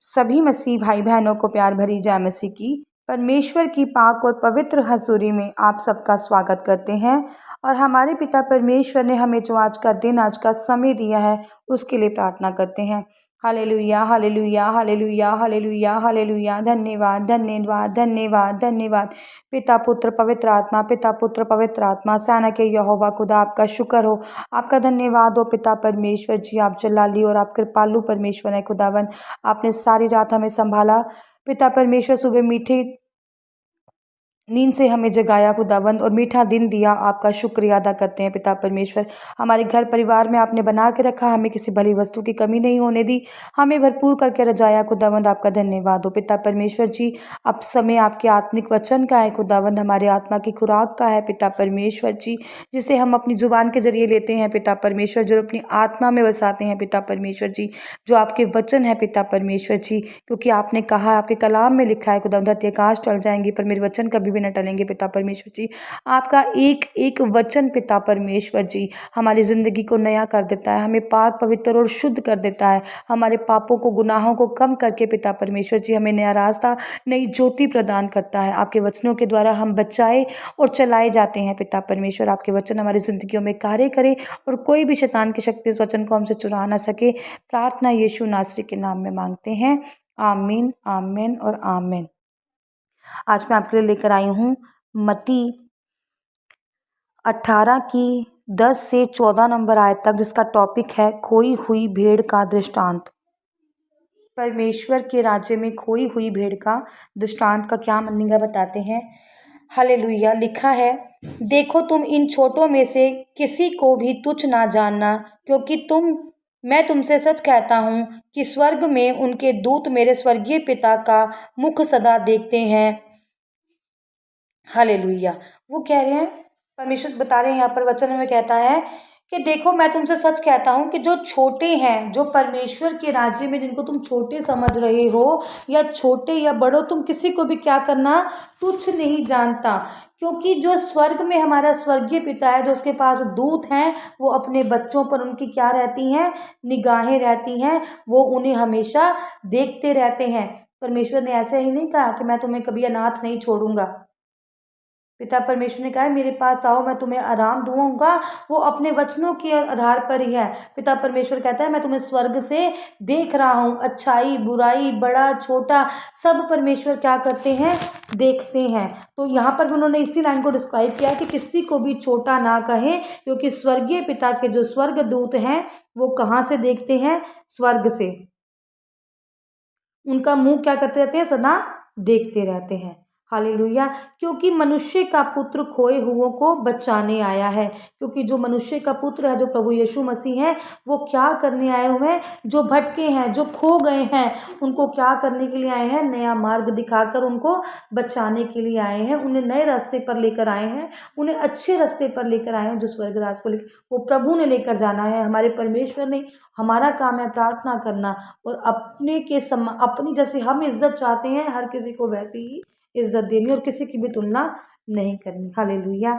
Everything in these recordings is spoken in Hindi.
सभी मसीह भाई बहनों को प्यार भरी जय मसीह की। परमेश्वर की पाक और पवित्र हजूरी में आप सबका स्वागत करते हैं और हमारे पिता परमेश्वर ने हमें जो आज का दिन, आज का समय दिया है, उसके लिए प्रार्थना करते हैं। Hallelujah, hallelujah, hallelujah, hallelujah, hallelujah. धन्यवाद, धन्यवाद, धन्यवाद, धन्यवाद। पिता पुत्र पवित्र आत्मा, पिता पुत्र पवित्र आत्मा, सेना के यहोवा खुदा, आपका शुक्र हो, आपका धन्यवाद हो पिता परमेश्वर जी। आप जलाली और आप कृपालु परमेश्वर है खुदावन। आपने सारी रात हमें संभाला पिता परमेश्वर, सुबह मीठी नींद से हमें जगाया खुदावंद और मीठा दिन दिया। आपका शुक्रिया अदा करते हैं पिता परमेश्वर। हमारे घर परिवार में आपने बना के रखा, हमें किसी भली वस्तु की कमी नहीं होने दी, हमें भरपूर करके रजाया खुदावंद। आपका धन्यवाद हो पिता परमेश्वर जी। अब समय आपके आत्मिक वचन का है खुदावंद, हमारे आत्मा की खुराक का है पिता परमेश्वर जी, जिसे हम अपनी जुबान के जरिए लेते हैं पिता परमेश्वर, जो अपनी आत्मा में बसाते हैं पिता परमेश्वर जी, जो आपके वचन है पिता परमेश्वर जी। क्योंकि आपने कहा, आपके कलाम में लिखा है खुदावंद, धरती आकाश टल जाएंगी पर मेरे वचन कभी भी न टलेंगे पिता परमेश्वर जी। आपका एक एक वचन पिता परमेश्वर जी हमारी ज़िंदगी को नया कर देता है, हमें पाक पवित्र और शुद्ध कर देता है, हमारे पापों को, गुनाहों को कम करके पिता परमेश्वर जी हमें नया रास्ता, नई ज्योति प्रदान करता है। आपके वचनों के द्वारा हम बचाए और चलाए जाते हैं पिता परमेश्वर। आपके वचन हमारी ज़िंदगियों में कार्य करें और कोई भी शैतान की शक्ति इस वचन को हमसे चुरा ना सके। प्रार्थना यीशु नासरी के नाम में मांगते हैं, आमीन, आमीन और आमीन। आज मैं आपके लिए लेकर आई हूँ मत्ती 18 की 10 से 14 नंबर आयत तक, जिसका टॉपिक है खोई हुई भेड़ का दृष्टांत। परमेश्वर के राज्य में खोई हुई भेड़ का दृष्टांत का क्या मीनिंग है बताते हैं। हालेलुया। लिखा है, देखो तुम इन छोटों में से किसी को भी तुच्छ ना जानना, क्योंकि मैं तुमसे सच कहता हूँ कि स्वर्ग में उनके दूत मेरे स्वर्गीय पिता का मुख सदा देखते हैं। हालेलुया। वो कह रहे हैं, परमेश्वर बता रहे हैं यहाँ पर वचन में, कहता है कि देखो मैं तुमसे सच कहता हूँ कि जो छोटे हैं, जो परमेश्वर के राज्य में जिनको तुम छोटे समझ रहे हो, या छोटे या बड़ो, तुम किसी को भी क्या करना, तुच्छ नहीं जानता। क्योंकि जो स्वर्ग में हमारा स्वर्गीय पिता है, जो उसके पास दूत हैं, वो अपने बच्चों पर उनकी क्या रहती हैं, निगाहें रहती हैं, वो उन्हें हमेशा देखते रहते हैं। परमेश्वर ने ऐसे ही नहीं कहा कि मैं तुम्हें कभी अनाथ नहीं छोड़ूंगा। पिता परमेश्वर ने कहा, मेरे पास आओ, मैं तुम्हें आराम दूंगा। वो अपने वचनों के आधार पर ही है। पिता परमेश्वर कहता है, मैं तुम्हें स्वर्ग से देख रहा हूँ। अच्छाई, बुराई, बड़ा छोटा, सब परमेश्वर क्या करते हैं, देखते हैं। तो यहाँ पर भी उन्होंने इसी लाइन को डिस्क्राइब किया कि किसी को भी छोटा ना कहें, क्योंकि स्वर्गीय पिता के जो स्वर्ग दूत हैं, वो कहाँ से देखते हैं, स्वर्ग से। उनका मुंह क्या करते रहते हैं, सदा देखते रहते हैं। हालेलुया। क्योंकि मनुष्य का पुत्र खोए हुओं को बचाने आया है। क्योंकि जो मनुष्य का पुत्र है, जो प्रभु यीशु मसीह है, वो क्या करने आए हुए हैं, जो भटके हैं, जो खो गए हैं, उनको क्या करने के लिए आए हैं, नया मार्ग दिखाकर उनको बचाने के लिए आए हैं, उन्हें नए रास्ते पर लेकर आए हैं, उन्हें अच्छे रास्ते पर लेकर आए हैं, जो स्वर्ग राज को लेकर वो प्रभु ने लेकर जाना है, हमारे परमेश्वर ने। हमारा काम है प्रार्थना करना और अपनी जैसे हम इज्जत चाहते हैं, हर किसी को वैसी ही इज्जत देनी और किसी की भी तुलना नहीं करनी। हालेलुया।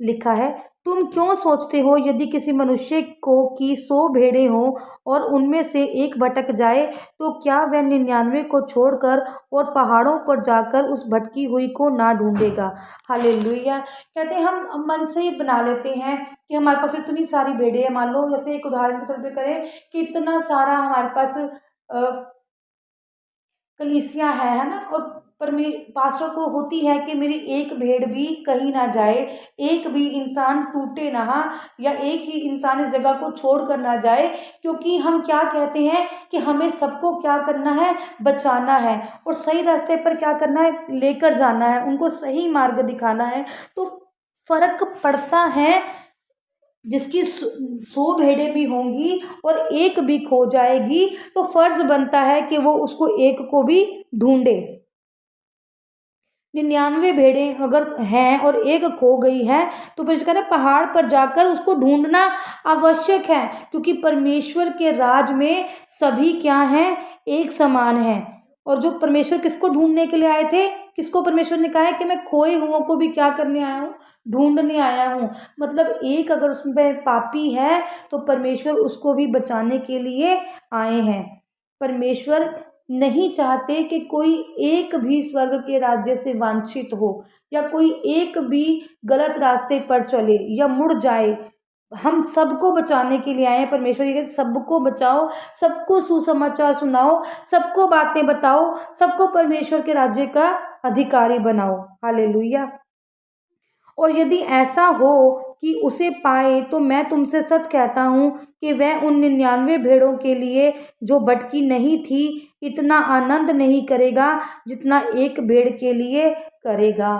लिखा है, तुम क्यों सोचते हो, यदि किसी मनुष्य को की 100 भेड़ें हो और उनमें से एक भटक जाए, तो क्या वह 99 को छोड़कर और पहाड़ों पर जाकर उस भटकी हुई को ना ढूंढेगा। हालेलुया। कहते हैं, हम मन से ही बना लेते हैं कि हमारे पास इतनी सारी भेड़ें हैं। मान लो जैसे एक उदाहरण के तौर पर करें कि इतना सारा हमारे पास कलीसिया है ना, और पर पास्टर को होती है कि मेरी एक भेड़ भी कहीं ना जाए, एक भी इंसान टूटे ना, या एक ही इंसान इस जगह को छोड़ कर ना जाए। क्योंकि हम क्या कहते हैं कि हमें सबको क्या करना है, बचाना है और सही रास्ते पर क्या करना है, लेकर जाना है, उनको सही मार्ग दिखाना है। तो फर्क पड़ता है, जिसकी 100 भेड़ें भी होंगी और एक भी खो जाएगी, तो फर्ज बनता है कि वो उसको एक को भी ढूंढे। 99 भेड़ें अगर हैं और एक खो गई है, तो फिर कहना पहाड़ पर जाकर उसको ढूंढना आवश्यक है। क्योंकि परमेश्वर के राज में सभी क्या हैं, एक समान हैं। और जो परमेश्वर किसको ढूंढने के लिए आए थे, किसको परमेश्वर ने कहा है कि मैं खोए हुओं को भी क्या करने आया हूँ, ढूंढने आया हूँ। मतलब एक अगर उसमें पापी है, तो परमेश्वर उसको भी बचाने के लिए आए हैं। परमेश्वर नहीं चाहते कि कोई एक भी स्वर्ग के राज्य से वांछित हो या कोई एक भी गलत रास्ते पर चले या मुड़ जाए। हम सबको बचाने के लिए आए हैं। परमेश्वर ये कहते सबको बचाओ, सबको सुसमाचार सुनाओ, सबको बातें बताओ, सबको परमेश्वर के राज्य का अधिकारी बनाओ। हालेलुया। और यदि ऐसा हो कि उसे पाए तो मैं तुमसे सच कहता हूँ कि वह उन 99 भेड़ों के लिए जो भटकी नहीं थी इतना आनंद नहीं करेगा जितना एक भेड़ के लिए करेगा।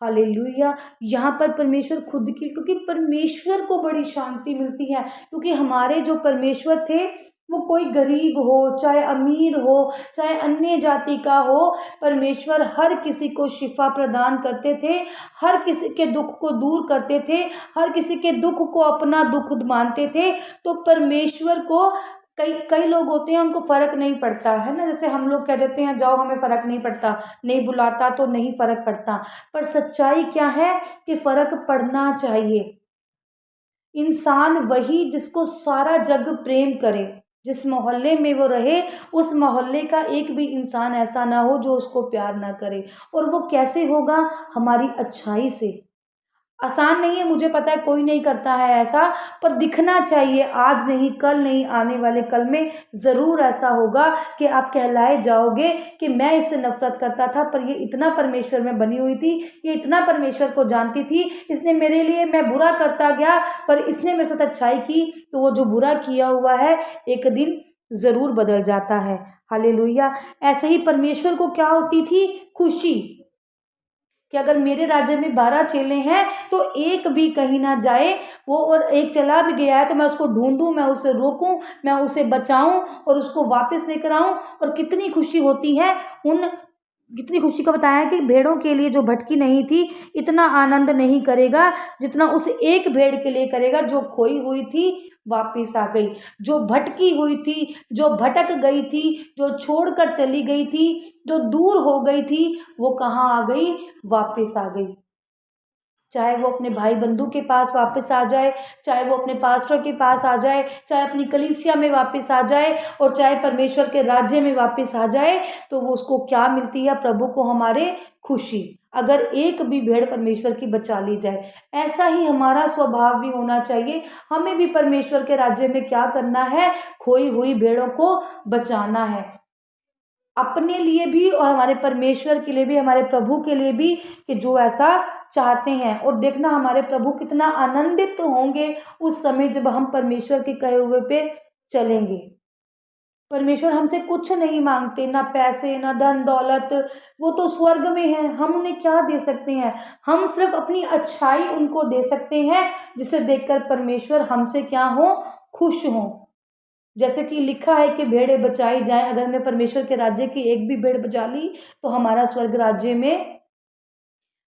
हालेलुया। यहाँ पर परमेश्वर खुद की, क्योंकि परमेश्वर को बड़ी शांति मिलती है, क्योंकि हमारे जो परमेश्वर थे वो कोई गरीब हो चाहे अमीर हो चाहे अन्य जाति का हो, परमेश्वर हर किसी को शिफा प्रदान करते थे, हर किसी के दुख को दूर करते थे, हर किसी के दुख को अपना दुख मानते थे। तो परमेश्वर को कई कई लोग होते हैं उनको फर्क नहीं पड़ता है ना, जैसे हम लोग कह देते हैं जाओ हमें फर्क नहीं पड़ता, नहीं बुलाता तो नहीं फर्क पड़ता। पर सच्चाई क्या है कि फर्क पड़ना चाहिए। इंसान वही जिसको सारा जग प्रेम करे, जिस मोहल्ले में वो रहे उस मोहल्ले का एक भी इंसान ऐसा ना हो जो उसको प्यार ना करे। और वो कैसे होगा? हमारी अच्छाई से। आसान नहीं है, मुझे पता है कोई नहीं करता है ऐसा, पर दिखना चाहिए। आज नहीं कल नहीं, आने वाले कल में ज़रूर ऐसा होगा कि आप कहलाए जाओगे कि मैं इससे नफरत करता था पर ये इतना परमेश्वर में बनी हुई थी, ये इतना परमेश्वर को जानती थी, इसने मेरे लिए, मैं बुरा करता गया पर इसने मेरे साथ अच्छाई की। तो वो जो बुरा किया हुआ है एक दिन ज़रूर बदल जाता है। हालेलुया। ऐसे ही परमेश्वर को क्या होती थी? खुशी कि अगर मेरे राज्य में 12 चेले हैं तो एक भी कहीं ना जाए, वो और एक चला भी गया है तो मैं उसको ढूंढूं, मैं उसे रोकूं, मैं उसे बचाऊं और उसको वापस लेकर आऊं। और कितनी खुशी होती है उन, कितनी खुशी का बताया कि भेड़ों के लिए जो भटकी नहीं थी इतना आनंद नहीं करेगा जितना उस एक भेड़ के लिए करेगा जो खोई हुई थी वापिस आ गई, जो भटकी हुई थी, जो भटक गई थी, जो छोड़कर चली गई थी, जो दूर हो गई थी, वो कहाँ आ गई? वापिस आ गई। चाहे वो अपने भाई बंधु के पास वापस आ जाए, चाहे वो अपने पास्टर के पास आ जाए, चाहे अपनी कलीसिया में वापस आ जाए और चाहे परमेश्वर के राज्य में वापस आ जाए, तो वो उसको क्या मिलती है? प्रभु को हमारे खुशी। अगर एक भी भेड़ परमेश्वर की बचा ली जाए, ऐसा ही हमारा स्वभाव भी होना चाहिए। हमें भी परमेश्वर के राज्य में क्या करना है? खोई हुई भेड़ों को बचाना है, अपने लिए भी और हमारे परमेश्वर के लिए भी, हमारे प्रभु के लिए भी, कि जो ऐसा चाहते हैं। और देखना हमारे प्रभु कितना आनंदित होंगे उस समय जब हम परमेश्वर के कहे हुए पे चलेंगे। परमेश्वर हमसे कुछ नहीं मांगते, ना पैसे ना धन दौलत, वो तो स्वर्ग में है। हम उन्हें क्या दे सकते हैं? हम सिर्फ अपनी अच्छाई उनको दे सकते हैं जिसे देखकर परमेश्वर हमसे क्या हो? खुश हो। जैसे कि लिखा है कि भेड़ें बचाई जाएं, अगर हमने परमेश्वर के राज्य की एक भी भेड़ बचा ली तो हमारा स्वर्ग राज्य में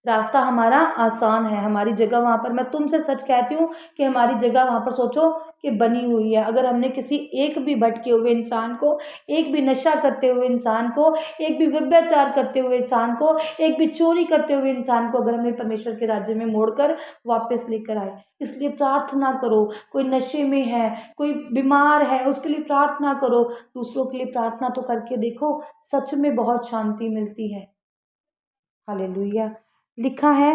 रास्ता हमारा आसान है, हमारी जगह वहाँ पर, मैं तुमसे सच कहती हूँ कि हमारी जगह वहाँ पर सोचो कि बनी हुई है। अगर हमने किसी एक भी भटके हुए इंसान को, एक भी नशा करते हुए इंसान को, एक भी व्यभिचार करते हुए इंसान को, एक भी चोरी करते हुए इंसान को अगर हमने परमेश्वर के राज्य में मोड़कर वापस लेकर आए, इसलिए प्रार्थना करो। कोई नशे में है, कोई बीमार है, उसके लिए प्रार्थना करो। दूसरों के लिए प्रार्थना तो करके देखो, सच में बहुत शांति मिलती है। हालेलुया। लिखा है,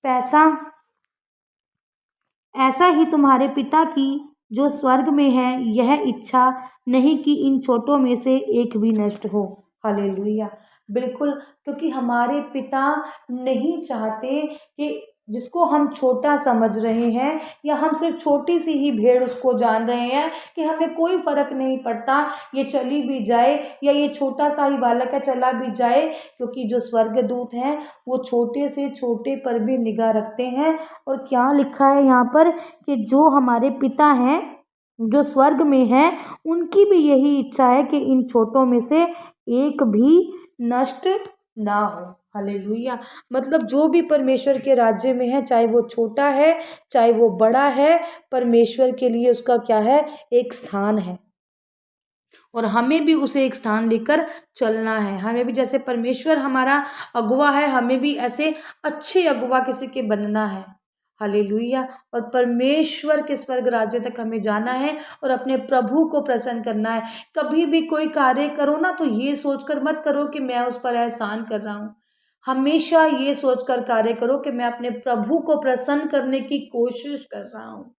पैसा ऐसा ही तुम्हारे पिता की जो स्वर्ग में है यह इच्छा नहीं कि इन छोटों में से एक भी नष्ट हो। हालेलुया। बिल्कुल, क्योंकि हमारे पिता नहीं चाहते कि जिसको हम छोटा समझ रहे हैं या हम सिर्फ छोटी सी ही भेड़ उसको जान रहे हैं कि हमें कोई फर्क नहीं पड़ता, ये चली भी जाए या ये छोटा सा ही बालक है चला भी जाए, क्योंकि जो स्वर्गदूत हैं वो छोटे से छोटे पर भी निगाह रखते हैं। और क्या लिखा है यहाँ पर कि जो हमारे पिता हैं जो स्वर्ग में हैं उनकी भी यही इच्छा है कि इन छोटों में से एक भी नष्ट ना हो। हालेलुया। मतलब जो भी परमेश्वर के राज्य में है, चाहे वो छोटा है चाहे वो बड़ा है, परमेश्वर के लिए उसका क्या है? एक स्थान है। और हमें भी उसे एक स्थान लेकर चलना है। हमें भी जैसे परमेश्वर हमारा अगुवा है, हमें भी ऐसे अच्छे अगुवा किसी के बनना है। हालेलुया। और परमेश्वर के स्वर्ग राज्य तक हमें जाना है और अपने प्रभु को प्रसन्न करना है। कभी भी कोई कार्य करो ना तो ये सोचकर मत करो कि मैं उस पर एहसान कर रहा हूँ। हमेशा ये सोचकर कार्य करो कि मैं अपने प्रभु को प्रसन्न करने की कोशिश कर रहा हूँ।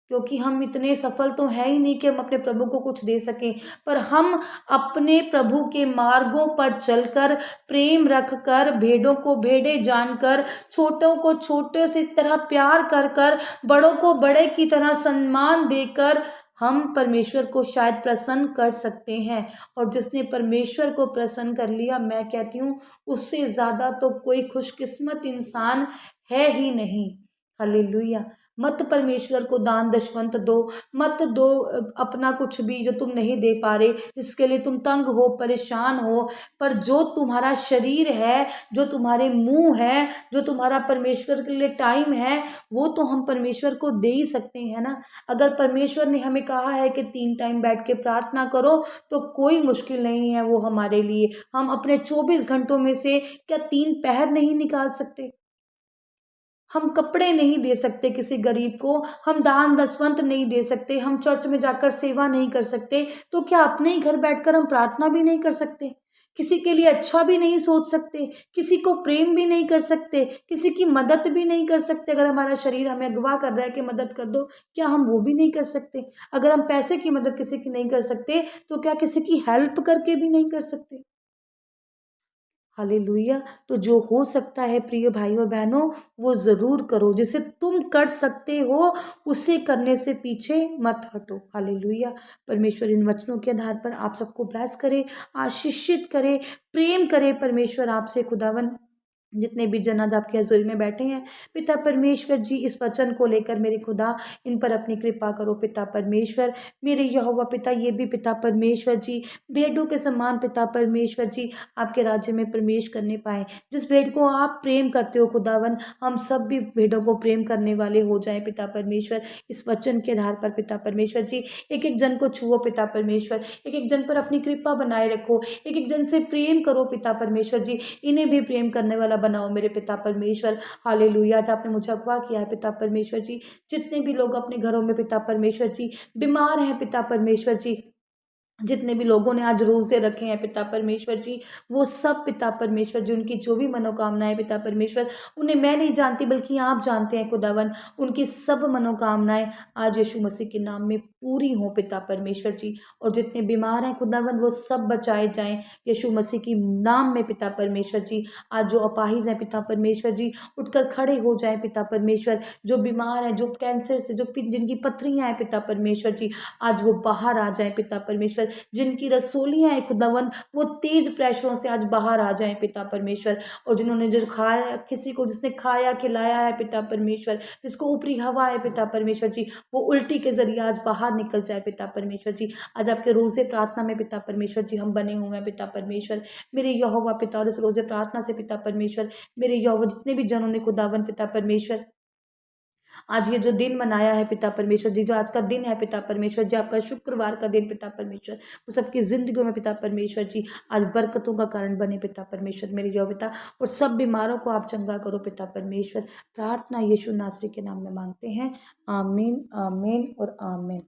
क्योंकि हम इतने सफल तो है ही नहीं कि हम अपने प्रभु को कुछ दे सकें, पर हम अपने प्रभु के मार्गों पर चलकर, प्रेम रखकर, भेड़ों को भेड़े जानकर, छोटों को छोटे से तरह प्यार कर कर, बड़ों को बड़े की तरह सम्मान देकर हम परमेश्वर को शायद प्रसन्न कर सकते हैं। और जिसने परमेश्वर को प्रसन्न कर लिया, मैं कहती हूँ उससे ज़्यादा तो कोई खुशकिस्मत इंसान है ही नहीं। हालेलुया। मत परमेश्वर को दान दशवंत दो, मत दो अपना कुछ भी जो तुम नहीं दे पा रहे, जिसके लिए तुम तंग हो, परेशान हो। पर जो तुम्हारा शरीर है, जो तुम्हारे मुंह है, जो तुम्हारा परमेश्वर के लिए टाइम है, वो तो हम परमेश्वर को दे ही सकते हैं ना। अगर परमेश्वर ने हमें कहा है कि 3 टाइम बैठ के प्रार्थना करो, तो कोई मुश्किल नहीं है वो हमारे लिए। हम अपने 24 घंटों में से क्या 3 पहर नहीं निकाल सकते? हम कपड़े नहीं दे सकते किसी गरीब को, हम दान दशवंत नहीं दे सकते, हम चर्च में जाकर सेवा नहीं कर सकते, तो क्या अपने ही घर बैठकर हम प्रार्थना भी नहीं कर सकते? किसी के लिए अच्छा भी नहीं सोच सकते, किसी को प्रेम भी नहीं कर सकते, किसी की मदद भी नहीं कर सकते? अगर हमारा शरीर हमें अगवा कर रहा है कि मदद कर दो, क्या हम वो भी नहीं कर सकते? अगर हम पैसे की मदद किसी की नहीं कर सकते, तो क्या किसी की हेल्प करके भी नहीं कर सकते? हालेलुया। तो जो हो सकता है प्रिय भाई और बहनों, वो ज़रूर करो। जिसे तुम कर सकते हो, उसे करने से पीछे मत हटो। हालेलुया। परमेश्वर इन वचनों के आधार पर आप सबको ब्लेस करे, आशीषित करे, प्रेम करे परमेश्वर आपसे खुदावन। जितने भी जन आज आपकी हज़ूरी में बैठे हैं, पिता परमेश्वर जी, इस वचन को लेकर मेरे खुदा इन पर अपनी कृपा करो पिता परमेश्वर। मेरे यहोवा पिता, ये भी पिता परमेश्वर जी भेड़ों के समान पिता परमेश्वर जी आपके राज्य में प्रवेश करने पाएँ। जिस भेड़ को आप प्रेम करते हो खुदावन, हम सब भी भेड़ों को प्रेम करने वाले हो जाएँ पिता परमेश्वर। इस वचन के आधार पर पिता परमेश्वर जी, एक-एक जन को छुओ पिता परमेश्वर, एक-एक जन पर अपनी कृपा बनाए रखो, एक-एक जन से प्रेम करो पिता परमेश्वर जी, इन्हें भी प्रेम करने वाला बनाओ मेरे पिता परमेश्वर। हालेलुया। आज आपने मुझे अगवा किया है पिता परमेश्वर जी, जितने भी लोग अपने घरों में पिता परमेश्वर जी बीमार हैं पिता परमेश्वर जी, जितने भी लोगों ने आज रोज़े रखे हैं पिता परमेश्वर जी, वो सब पिता परमेश्वर जी, उनकी जो भी मनोकामनाएँ पिता परमेश्वर, उन्हें मैं नहीं जानती बल्कि आप जानते हैं खुदावन। उनकी सब मनोकामनाएँ आज यीशु मसीह के नाम में पूरी हों पिता परमेश्वर जी। और जितने बीमार हैं खुदावन, वो सब बचाए जाएँ यीशु मसीह के नाम में पिता परमेश्वर जी। आज जो अपाहिज हैं पिता परमेश्वर जी, उठकर खड़े हो जाएँ पिता परमेश्वर। जो बीमार हैं, जो कैंसर से, जो जिनकी पथरियाँ हैं पिता परमेश्वर जी, आज वो बाहर आ जाएँ पिता परमेश्वर। जिनकी रसोलियाँ हैं खुदावंद, वो तेज प्रेशरों से आज बाहर आ जाएँ पिता परमेश्वर। और जिन्होंने जो खाया, किसी को जिसने खाया खिलाया है पिता परमेश्वर, जिसको ऊपरी हवा है पिता परमेश्वर जी, वो उल्टी के ज़रिए आज बाहर निकल जाए पिता परमेश्वर जी। आज आपके रोज़े प्रार्थना में पिता परमेश्वर जी हम बने हुए हैं पिता परमेश्वर। मेरे यहोवा पिता, और इस रोज़े प्रार्थना से पिता परमेश्वर, मेरे यहोवा जितने भी जनों ने खुदावंद पिता परमेश्वर आज ये जो दिन मनाया है पिता परमेश्वर जी, जो आज का दिन है पिता परमेश्वर जी, आपका शुक्रवार का दिन पिता परमेश्वर, वो सबकी ज़िंदगियों में पिता परमेश्वर जी आज बरकतों का कारण बने पिता परमेश्वर मेरे यहोवा पिता। और सब बीमारों को आप चंगा करो पिता परमेश्वर। प्रार्थना यीशु नासरी के नाम में मांगते हैं। आमीन, आमीन और आमीन।